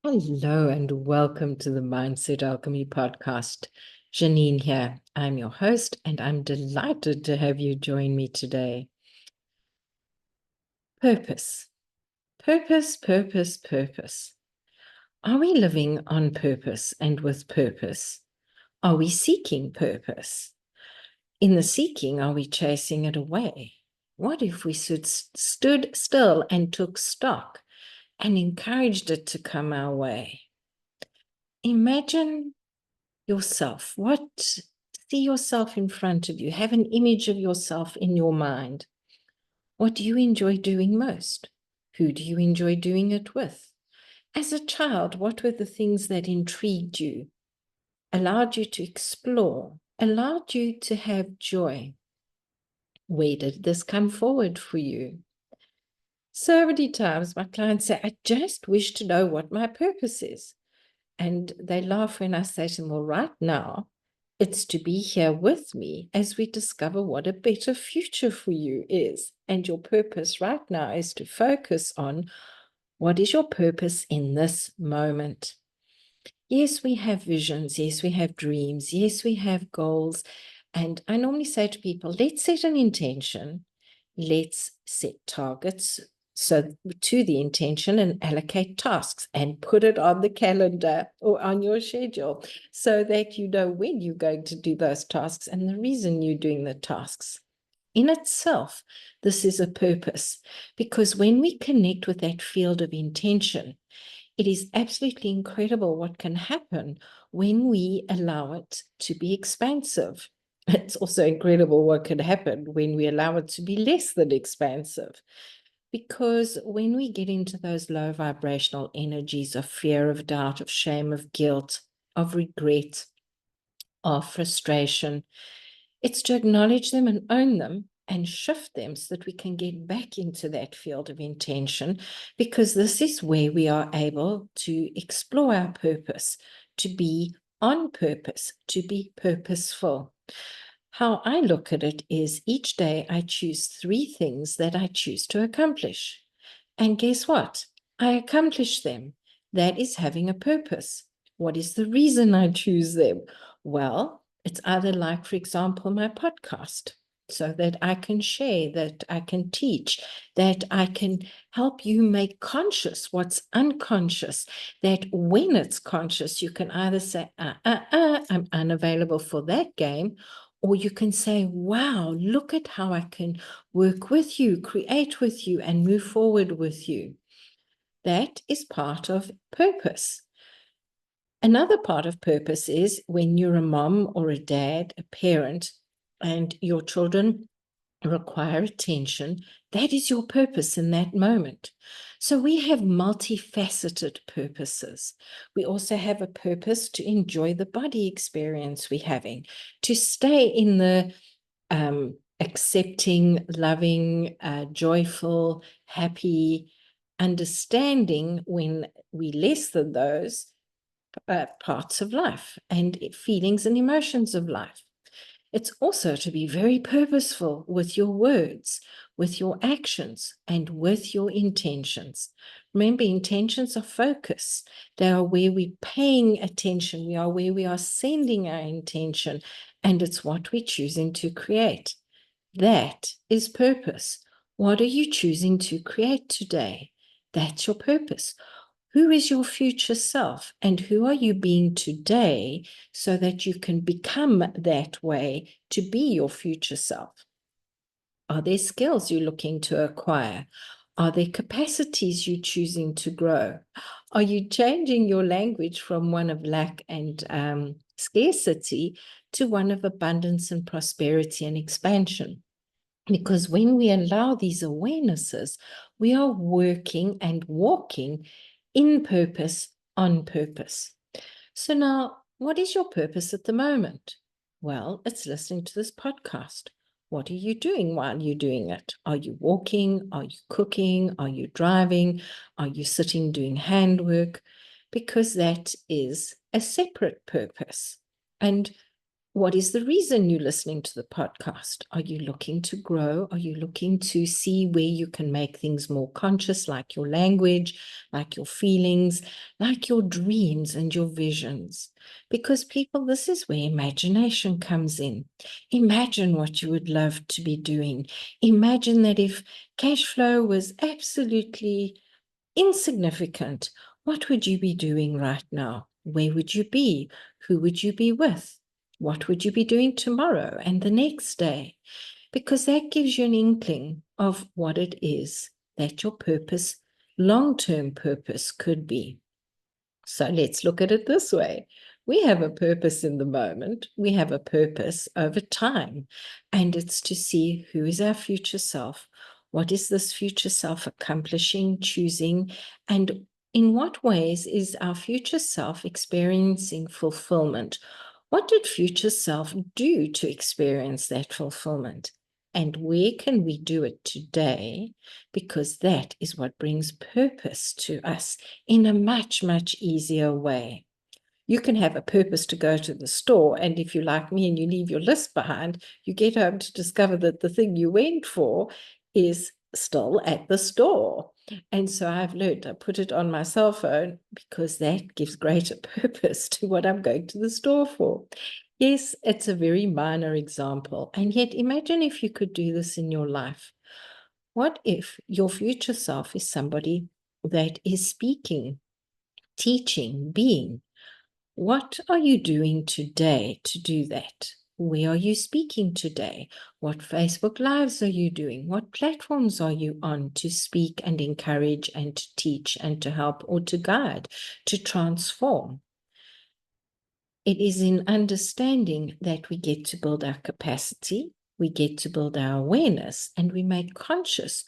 Hello and welcome to the Mindset Alchemy podcast. Janine here. I'm your host and I'm delighted to have you join me today. Purpose. Purpose, purpose, purpose. Are we living on purpose and with purpose? Are we seeking purpose? In the seeking, are we chasing it away? What if we stood still and took stock and encouraged it to come our way? Imagine yourself. See yourself in front of you. Have an image of yourself in your mind. What do you enjoy doing most? Who do you enjoy doing it with? As a child, what were the things that intrigued you, allowed you to explore, allowed you to have joy? Where did this come forward for you? So many times my clients say, I just wish to know what my purpose is. And they laugh when I say to them, well, right now, it's to be here with me as we discover what a better future for you is. And your purpose right now is to focus on what is your purpose in this moment. Yes, we have visions. Yes, we have dreams. Yes, we have goals. And I normally say to people, let's set an intention. Let's set targets to the intention and allocate tasks and put it on the calendar or on your schedule so that you know when you're going to do those tasks and the reason you're doing the tasks. In itself, this is a purpose, because when we connect with that field of intention, it is absolutely incredible what can happen when we allow it to be expansive. It's also incredible what can happen when we allow it to be less than expansive. Because when we get into those low vibrational energies of fear, of doubt, of shame, of guilt, of regret, of frustration, it's to acknowledge them and own them and shift them so that we can get back into that field of intention, because this is where we are able to explore our purpose, to be on purpose, to be purposeful. How I look at it is each day I choose 3 things that I choose to accomplish. And guess what? I accomplish them. That is having a purpose. What is the reason I choose them? Well, it's either like, for example, my podcast, so that I can share, that I can teach, that I can help you make conscious what's unconscious, that when it's conscious, you can either say, I'm unavailable for that game, or you can say, wow, look at how I can work with you, create with you, and move forward with you. That is part of purpose. Another part of purpose is when you're a mom or a dad, a parent, and your children require attention. That is your purpose in that moment. So we have multifaceted purposes. We also have a purpose to enjoy the body experience we're having, to stay in the accepting, loving, joyful, happy, understanding when we less than those parts of life and feelings and emotions of life. It's also to be very purposeful with your words, with your actions, and with your intentions. Remember, intentions are focus. They are where we're paying attention. We are where we are sending our intention, and it's what we're choosing to create. That is purpose. What are you choosing to create today? That's your purpose. Who is your future self, and who are you being today so that you can become that way to be your future self? Are there skills you're looking to acquire? Are there capacities you're choosing to grow? Are you changing your language from one of lack and scarcity to one of abundance and prosperity and expansion? Because when we allow these awarenesses, we are working and walking in purpose, on purpose. So now, what is your purpose at the moment? Well, it's listening to this podcast. What are you doing while you're doing it? Are you walking? Are you cooking? Are you driving? Are you sitting doing handwork? Because that is a separate purpose. And What is the reason you're listening to the podcast? Are you looking to grow? Are you looking to see where you can make things more conscious, like your language, like your feelings, like your dreams and your visions? Because people, this is where imagination comes in. Imagine what you would love to be doing. Imagine that if cash flow was absolutely insignificant, what would you be doing right now? Where would you be? Who would you be with? What would you be doing tomorrow and the next day? Because that gives you an inkling of what it is that your purpose, long-term purpose, could be. So let's look at it this way. We have a purpose in the moment. We have a purpose over time. And it's to see who is our future self. What is this future self accomplishing, choosing, and in what ways is our future self experiencing fulfillment? What did future self do to experience that fulfillment? And where can we do it today? Because that is what brings purpose to us in a much, much easier way. You can have a purpose to go to the store, and if you're like me and you leave your list behind, you get home to discover that the thing you went for is still at the store. And so I've learned, I put it on my cell phone because that gives greater purpose to what I'm going to the store for. Yes, it's a very minor example. And yet imagine if you could do this in your life. What if your future self is somebody that is speaking, teaching, being? What are you doing today to do that? Where are you speaking today? What Facebook Lives are you doing? What platforms are you on to speak and encourage and to teach and to help or to guide, to transform? It is in understanding that we get to build our capacity, we get to build our awareness, and we make conscious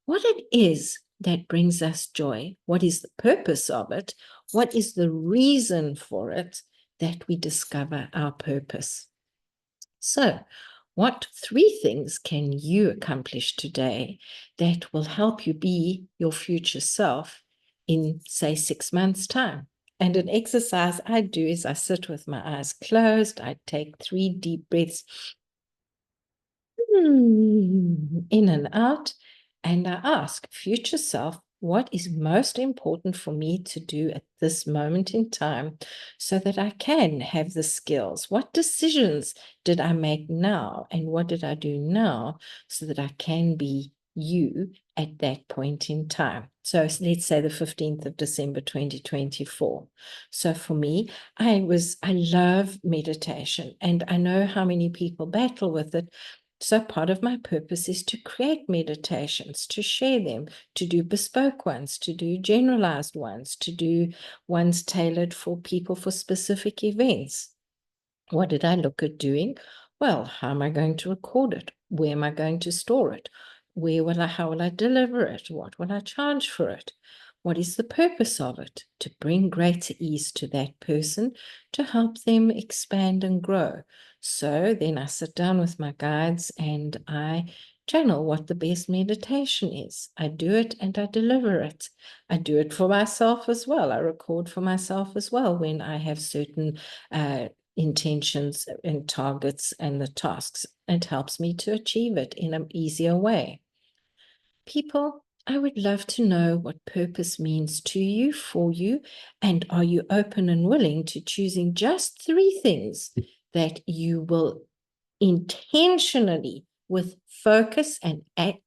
what it is that brings us joy, what is the purpose of it, what is the reason for it, that we discover our purpose. So, what 3 things can you accomplish today that will help you be your future self in, say, 6 months' time? And an exercise I do is I sit with my eyes closed. I take 3 deep breaths in and out, and I ask future self, what is most important for me to do at this moment in time so that I can have the skills? What decisions did I make now, and what did I do now so that I can be you at that point in time? So let's say the 15th of December, 2024. So for me, I love meditation, and I know how many people battle with it. So part of my purpose is to create meditations, to share them, to do bespoke ones, to do generalized ones, to do ones tailored for people for specific events. What did I look at doing? Well, how am I going to record it? Where am I going to store it? How will I deliver it? What will I charge for it? What is the purpose of it? To bring greater ease to that person, to help them expand and grow. So then I sit down with my guides and I channel what the best meditation is. I do it and I deliver it. I do it for myself as well. I record for myself as well when I have certain intentions and targets and the tasks. It helps me to achieve it in an easier way. People, I would love to know what purpose means to you, for you, and are you open and willing to choosing just 3 things that you will intentionally, with focus and a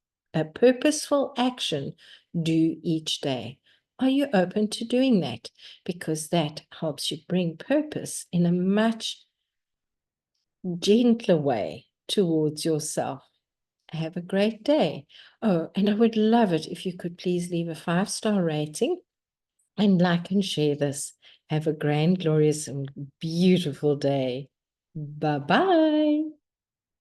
purposeful action, do each day? Are you open to doing that? Because that helps you bring purpose in a much gentler way towards yourself. Have a great day. Oh, and I would love it if you could please leave a 5-star rating and like and share this. Have a grand, glorious, and beautiful day. Bye-bye.